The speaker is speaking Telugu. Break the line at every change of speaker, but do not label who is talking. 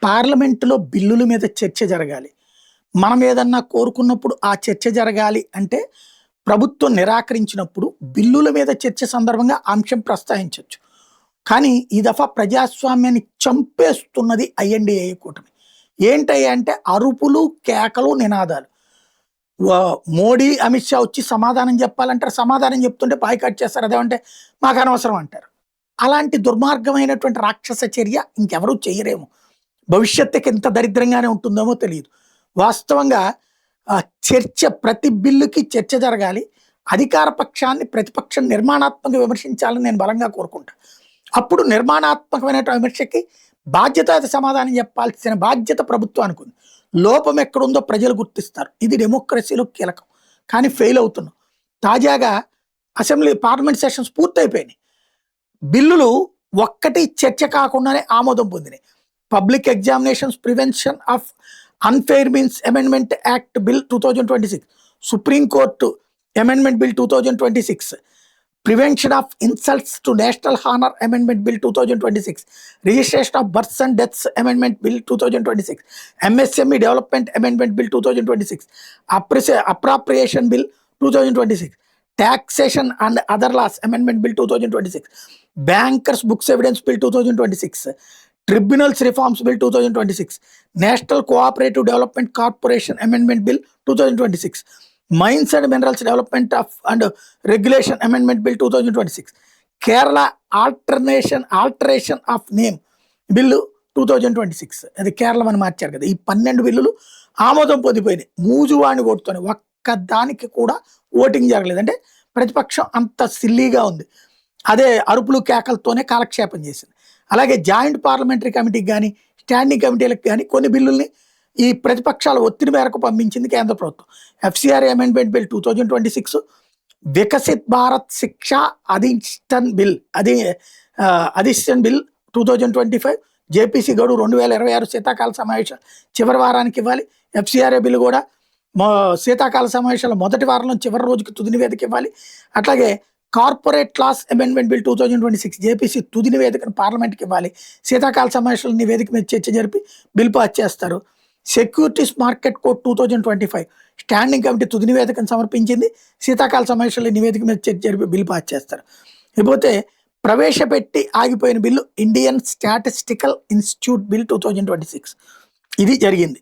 పార్లమెంటులో బిల్లుల మీద చర్చ జరగాలి. మనం ఏదన్నా కోరుకున్నప్పుడు ఆ చర్చ జరగాలి అంటే, ప్రభుత్వం నిరాకరించినప్పుడు బిల్లుల మీద చర్చ సందర్భంగా ఆ అంశం ప్రస్తావించొచ్చు. కానీ ఈ దఫా ప్రజాస్వామ్యాన్ని చంపేస్తున్నది ఐఎన్‌డీఏ కూటమి. ఏంటయ్యా అంటే అరుపులు, కేకలు, నినాదాలు. మోడీ, అమిత్ షా వచ్చి సమాధానం చెప్పాలంటారు. సమాధానం చెప్తుంటే బాయ్‌కాట్ చేస్తారు. అదేమంటే మాకనవసరం అంటారు. అలాంటి దుర్మార్గమైనటువంటి రాక్షస చర్య ఇంకెవరు చేయరేమో. భవిష్యత్తుకి ఎంత దరిద్రంగానే ఉంటుందేమో తెలీదు. వాస్తవంగా చర్చ ప్రతి బిల్లుకి చర్చ జరగాలి. అధికార పక్షాన్ని ప్రతిపక్షం నిర్మాణాత్మకంగా విమర్శించాలని నేను బలంగా కోరుకుంటా. అప్పుడు నిర్మాణాత్మకమైనటువంటి విమర్శకి బాధ్యతాయుత సమాధానం చెప్పాల్సిన బాధ్యత ప్రభుత్వానికి ఉంది. లోపం ఎక్కడుందో ప్రజలు గుర్తిస్తారు. ఇది డెమోక్రసీలో కీలకం. కానీ ఫెయిల్ అవుతున్నాం. తాజాగా పార్లమెంట్ సెషన్స్ పూర్తయిపోయినాయి. బిల్లులు ఒక్కటి చర్చ కాకుండానే ఆమోదం పొందినాయి. Public examinations prevention of unfair means amendment act bill 2026, Supreme Court amendment bill 2026, prevention of insults to national honour amendment bill 2026, registration of births and deaths amendment bill 2026, MSME development amendment bill 2026, appropriation bill 2026, taxation and other laws amendment bill 2026, bankers books evidence bill 2026, tribunals reforms bill 2026, national cooperative development corporation amendment bill 2026, mines and minerals development of and regulation amendment bill 2026, kerala alteration of name bill 2026. అది కేరళ అని మార్చారు కదా. ఈ 12 బిల్లులు ఆమోదం పొందిపోయినాయి. మూజువాణి ఓటుతోనే ఒక్కదానికి కూడా ఓటింగ్ జరగలేదు. అంటే ప్రతిపక్షం అంత సిల్లీగా ఉంది. అదే అరుపులు కేకలతోనే కాలక్షేపం చేసింది. అలాగే జాయింట్ పార్లమెంటరీ కమిటీకి కానీ స్టాండింగ్ కమిటీలకు కానీ కొన్ని బిల్లుల్ని ఈ ప్రతిపక్షాల ఒత్తిడి మేరకు పంపించింది కేంద్ర ప్రభుత్వం. FCR amendment bill 2026, Viksit Bharat శిక్షా అధిష్ఠన్ బిల్ 2025, జేపీసీ గడువు 2026 శీతాకాల సమావేశాలు చివరి వారానికి ఇవ్వాలి. ఎఫ్సిఆర్ఏ బిల్లు కూడా శీతాకాల సమావేశాల మొదటి వారంలో చివరి రోజుకి తుది నివేదిక ఇవ్వాలి. అట్లాగే corporate laws amendment bill 2026 JPC తుది నివేదికను పార్లమెంట్కి ఇవ్వాలి. శీతాకాల సమావేశాల నివేదిక మీద చర్చ జరిపి బిల్ పాస్ చేస్తారు. Securities market code 2025 standing committee తుది నివేదికను సమర్పించింది. శీతాకాల సమావేశాల నివేదిక మీద చర్చ జరిపి బిల్ పాస్ చేస్తారు. ఇకపోతే ప్రవేశపెట్టి ఆగిపోయిన bill Indian statistical institute bill 2026 ఇది జరిగింది.